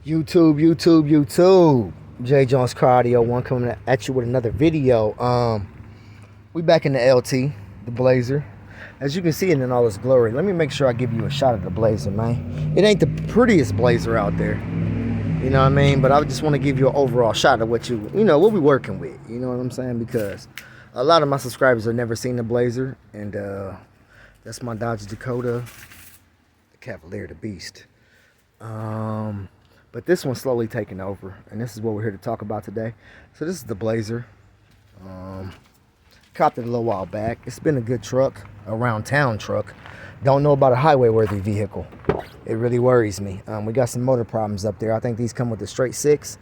YouTube. J Jones Cardio One coming at you with another video. We back in the LT, the Blazer. As you can see it in all its glory. Let me make sure I give you a shot of the Blazer, man. It ain't the prettiest Blazer out there, you know what I mean? But I just want to give you an overall shot of what what we working with. You know what I'm saying? Because a lot of my subscribers have never seen the Blazer, and that's my Dodge Dakota, the Cavalier, the Beast. But this one's slowly taking over, and this is what we're here to talk about today. So this is the Blazer. Copped it a little while back. It's been a good truck, around town truck. Don't know about a highway worthy vehicle. It really worries me. We got some motor problems up there. I think these come with the straight six.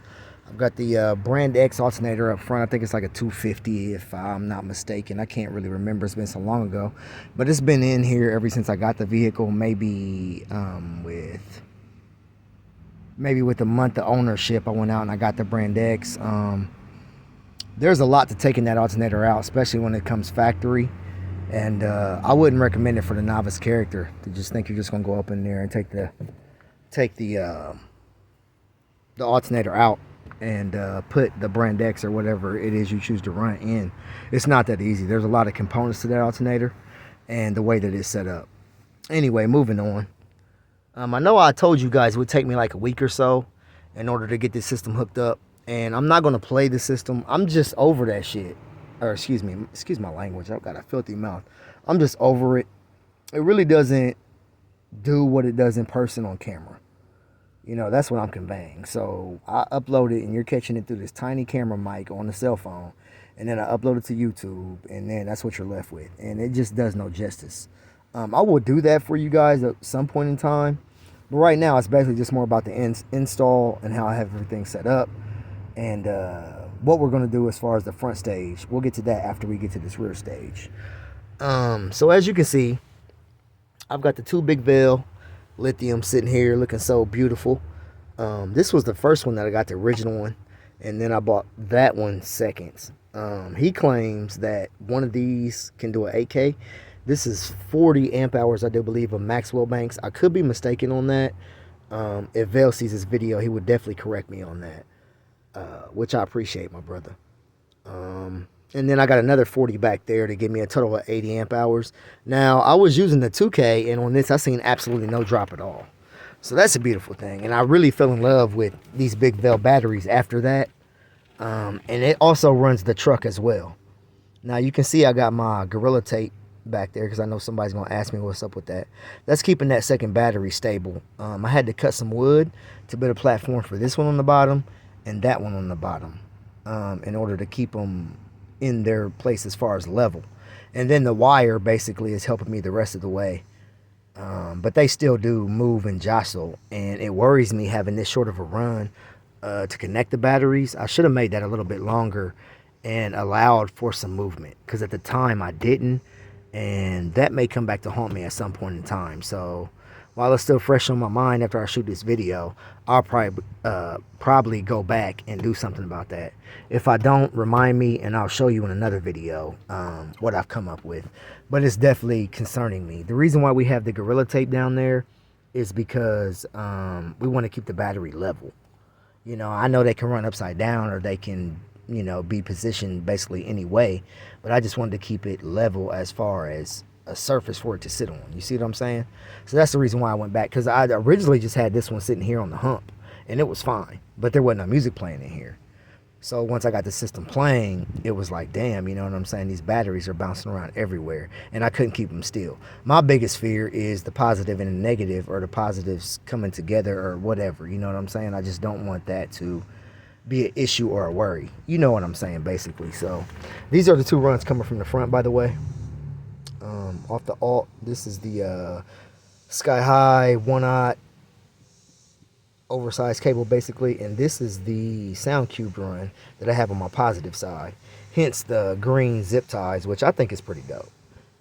I've got the Brand X alternator up front. I think it's like a 250 if I'm not mistaken. I can't really remember. It's been so long ago. But it's been in here ever since I got the vehicle. Maybe with a month of ownership, I went out and I got the Brand X. There's a lot to taking that alternator out, especially when it comes factory. And I wouldn't recommend it for the novice character to just think you're just gonna go up in there and take the alternator out and put the Brand X or whatever it is you choose to run in. It's not that easy. There's a lot of components to that alternator and the way that it's set up. Anyway, moving on. I know I told you guys it would take me like a week or so in order to get this system hooked up. And I'm not going to play the system. I'm just over that shit. Or excuse my language. I've got a filthy mouth. I'm just over it. It really doesn't do what it does in person on camera. You know, that's what I'm conveying. So I upload it and you're catching it through this tiny camera mic on the cell phone. And then I upload it to YouTube. And then that's what you're left with. And it just does no justice. I will do that for you guys at some point in time. But right now, it's basically just more about the install and how I have everything set up. And what we're going to do as far as the front stage. We'll get to that after we get to this rear stage. So as you can see, I've got the two Big Veil lithium sitting here looking so beautiful. This was the first one that I got, the original one. And then I bought that one second. He claims that one of these can do an 8K. This is 40 amp hours, I do believe, of Maxwell Banks. I could be mistaken on that. If Vail sees this video, he would definitely correct me on that. Which I appreciate, my brother. And then I got another 40 back there to give me a total of 80 amp hours. Now, I was using the 2K, and on this, I seen absolutely no drop at all. So that's a beautiful thing. And I really fell in love with these Big Veil batteries after that. And it also runs the truck as well. Now, you can see I got my Gorilla Tape back there because I know somebody's going to ask me what's up with that. That's keeping that second battery stable. I had to cut some wood to build a platform for this one on the bottom and that one on the bottom in order to keep them in their place as far as level. And then the wire basically is helping me the rest of the way. But they still do move and jostle, and it worries me having this short of a run to connect the batteries. I should have made that a little bit longer and allowed for some movement, because at the time I didn't, and that may come back to haunt me at some point in time. So while it's still fresh on my mind after I shoot this video, I'll probably go back and do something about that. If I don't, remind me and I'll show you in another video what I've come up with. But it's definitely concerning me. The reason why we have the Gorilla Tape down there is because we want to keep the battery level. You know, I know they can run upside down, or they can, you know, be positioned basically any way, but I just wanted to keep it level as far as a surface for it to sit on. You see what I'm saying? So that's the reason why I went back, because I originally just had this one sitting here on the hump and it was fine, but there wasn't no music playing in here. So once I got the system playing, it was like, damn, you know what I'm saying? These batteries are bouncing around everywhere and I couldn't keep them still. My biggest fear is the positive and the negative, or the positives coming together or whatever. You know what I'm saying? I just don't want that to be an issue or a worry. You know what I'm saying, basically. So these are the two runs coming from the front, by the way. Off the alt, this is the Sky High 1/0 oversized cable, basically, and this is the Sound Cube run that I have on my positive side. Hence the green zip ties, which I think is pretty dope.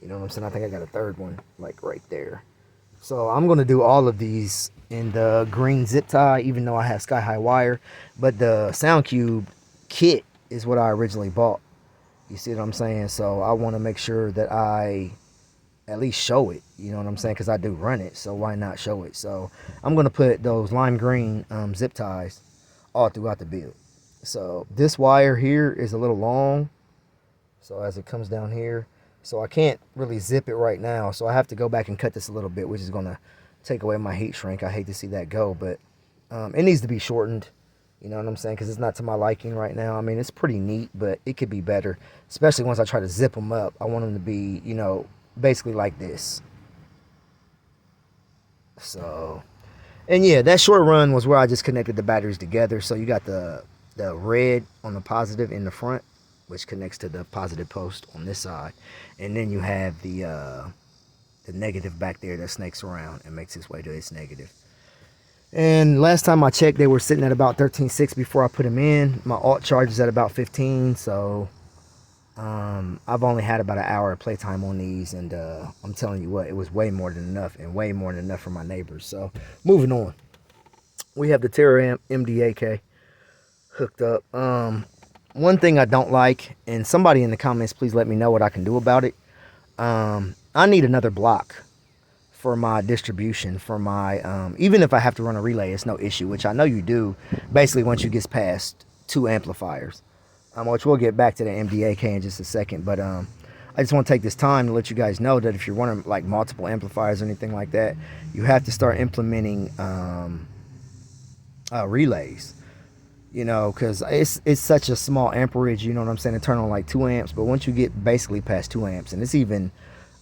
You know what I'm saying? I think I got a third one like right there. So I'm going to do all of these in the green zip tie, even though I have Sky High wire. But the Sound Cube kit is what I originally bought. You see what I'm saying? So I want to make sure that I at least show it. You know what I'm saying? Because I do run it, so why not show it? So I'm gonna put those lime green zip ties all throughout the build. So this wire here is a little long. So as it comes down here, so I can't really zip it right now. So I have to go back and cut this a little bit, which is gonna take away my heat shrink. I hate to see that go, but it needs to be shortened. You know what I'm saying? Because it's not to my liking right now. I mean, it's pretty neat, but it could be better. Especially once I try to zip them up. I want them to be, you know, basically like this. So, and yeah, that short run was where I just connected the batteries together. So you got the red on the positive in the front, which connects to the positive post on this side. And then you have the negative back there that snakes around and makes its way to its negative. And last time I checked, they were sitting at about 13.6 before I put them in. My alt charge is at about 15, so I've only had about an hour of playtime on these, and I'm telling you what, it was way more than enough, and way more than enough for my neighbors. So moving on, we have the TerraAmp MDAK hooked up. One thing I don't like, and somebody in the comments, please let me know what I can do about it. I need another block for my distribution, for my, even if I have to run a relay, it's no issue, which I know you do, basically once you get past 2 amplifiers, which we'll get back to the MDAK in just a second, but I just want to take this time to let you guys know that if you're running like multiple amplifiers or anything like that, you have to start implementing relays, you know, because it's such a small amperage, you know what I'm saying, to turn on like 2 amps, but once you get basically past 2 amps, and it's even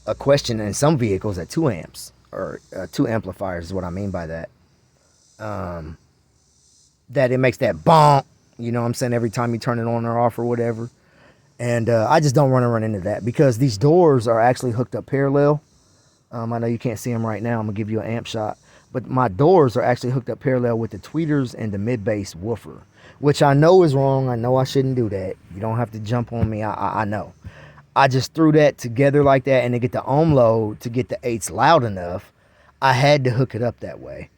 a question in some vehicles at 2 amps or 2 amplifiers is what I mean by that. That it makes that bonk, you know what I'm saying, every time you turn it on or off or whatever. And I just don't want to run into that because these doors are actually hooked up parallel. I know you can't see them right now. I'm gonna give you an amp shot, but my doors are actually hooked up parallel with the tweeters and the mid-bass woofer, which I know is wrong. I know I shouldn't do that. You don't have to jump on me. I know. I just threw that together like that, and to get the ohm load to get the 8s loud enough, I had to hook it up that way.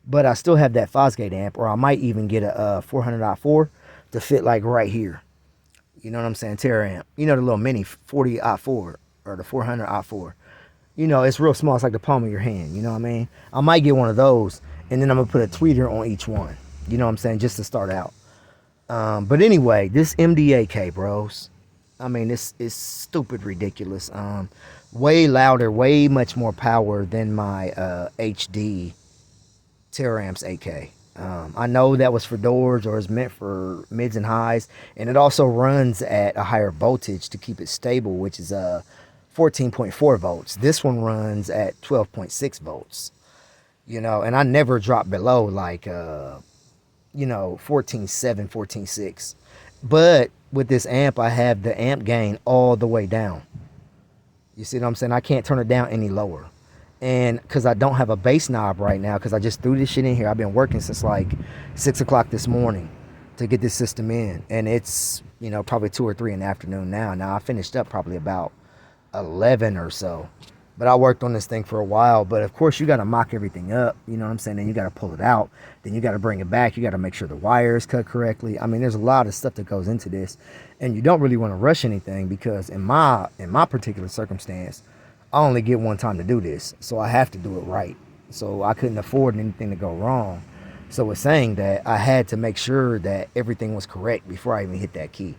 But I still have that Fosgate amp, or I might even get a 400i4 to fit like right here. You know what I'm saying? TerraAmp. You know the little mini 40i4 or the 400i4. You know, it's real small. It's like the palm of your hand. You know what I mean? I might get one of those, and then I'm going to put a tweeter on each one. You know what I'm saying? Just to start out. But anyway, this MDAK, bros. I mean, it's stupid ridiculous. Way louder, way much more power than my HD TerraAmps 8K. I know that was for doors or is meant for mids and highs, and it also runs at a higher voltage to keep it stable, which is 14.4 volts. This one runs at 12.6 volts. You know, and I never drop below like you know, 14.7, 14.6. But with this amp, I have the amp gain all the way down. You see what I'm saying? I can't turn it down any lower. And because I don't have a bass knob right now, because I just threw this shit in here. I've been working since like 6 o'clock this morning to get this system in. And it's, you know, probably 2 or 3 in the afternoon now. Now, I finished up probably about 11 or so. But I worked on this thing for a while. But of course, you got to mock everything up. You know what I'm saying? Then you got to pull it out. Then you got to bring it back. You got to make sure the wire is cut correctly. I mean, there's a lot of stuff that goes into this. And you don't really want to rush anything because in my particular circumstance, I only get one time to do this. So I have to do it right. So I couldn't afford anything to go wrong. So with saying that, I had to make sure that everything was correct before I even hit that key.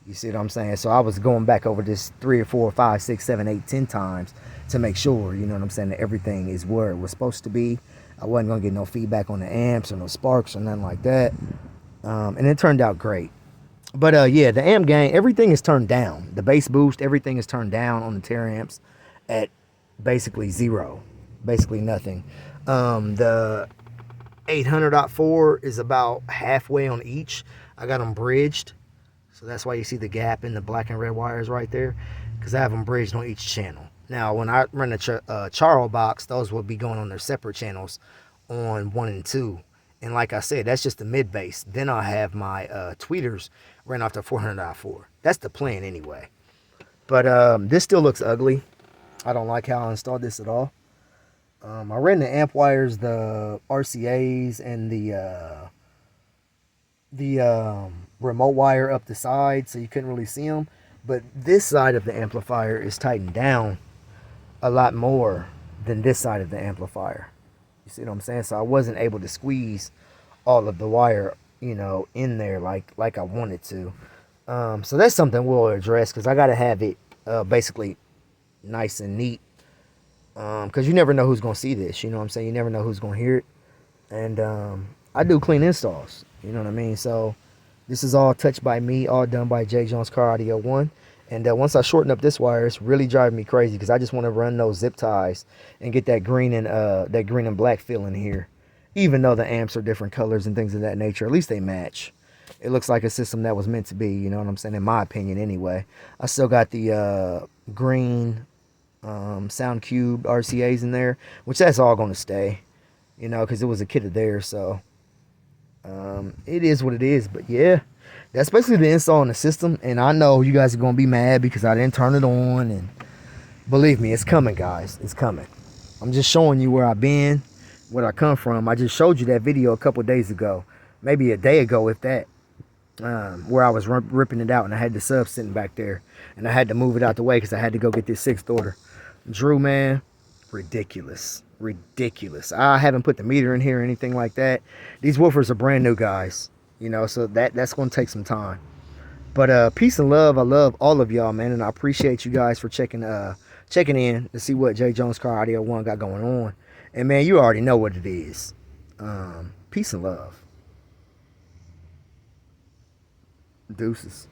You see what I'm saying? So I was going back over this 3 or 4 or 5, 6, 7, 8, 10 times to make sure, you know what I'm saying, that everything is where it was supposed to be. I wasn't going to get no feedback on the amps or no sparks or nothing like that. And it turned out great. But yeah, the amp gain, everything is turned down. The bass boost, everything is turned down on the TerraAmps at basically 0. Basically nothing. The 800.4 is about halfway on each. I got them bridged. So that's why you see the gap in the black and red wires right there, because I have them bridged on each channel. Now, when I run the Charl box, those will be going on their separate channels on 1 and 2. And like I said, that's just the mid bass. Then I'll have my tweeters run off the 400i4. That's the plan anyway. But this still looks ugly. I don't like how I installed this at all. I ran the amp wires, the RCAs, and the remote wire up the side, so you couldn't really see them. But this side of the amplifier is tightened down a lot more than this side of the amplifier. You see what I'm saying? So I wasn't able to squeeze all of the wire, you know, in there like I wanted to. So that's something we'll address, because I got to have it basically nice and neat, because you never know who's going to see this. You know what I'm saying? You never know who's going to hear it. And I do clean installs. You know what I mean? So this is all touched by me, all done by J Jones Car Audio 1. And once I shorten up this wire, it's really driving me crazy, because I just want to run those zip ties and get that green and black feel in here. Even though the amps are different colors and things of that nature, at least they match. It looks like a system that was meant to be, you know what I'm saying, in my opinion anyway. I still got the green SoundCube RCAs in there, which that's all going to stay, you know, because it was a kit of theirs. So it is what it is. But yeah, that's basically the install on the system. And I know you guys are going to be mad because I didn't turn it on. And believe me, it's coming, guys. It's coming. I'm just showing you where I've been, where I come from. I just showed you that video a couple days ago, maybe a day ago, if that, where I was ripping it out, and I had the sub sitting back there, and I had to move it out the way because I had to go get this 6th order. Drew, man, ridiculous. Ridiculous. I haven't put the meter in here or anything like that. These woofers are brand new, guys, you know, so that's going to take some time. But peace and love. I love all of y'all, man, and I appreciate you guys for checking in to see what J Jones Car Audio 1 got going on. And man, you already know what it is. Peace and love. Deuces.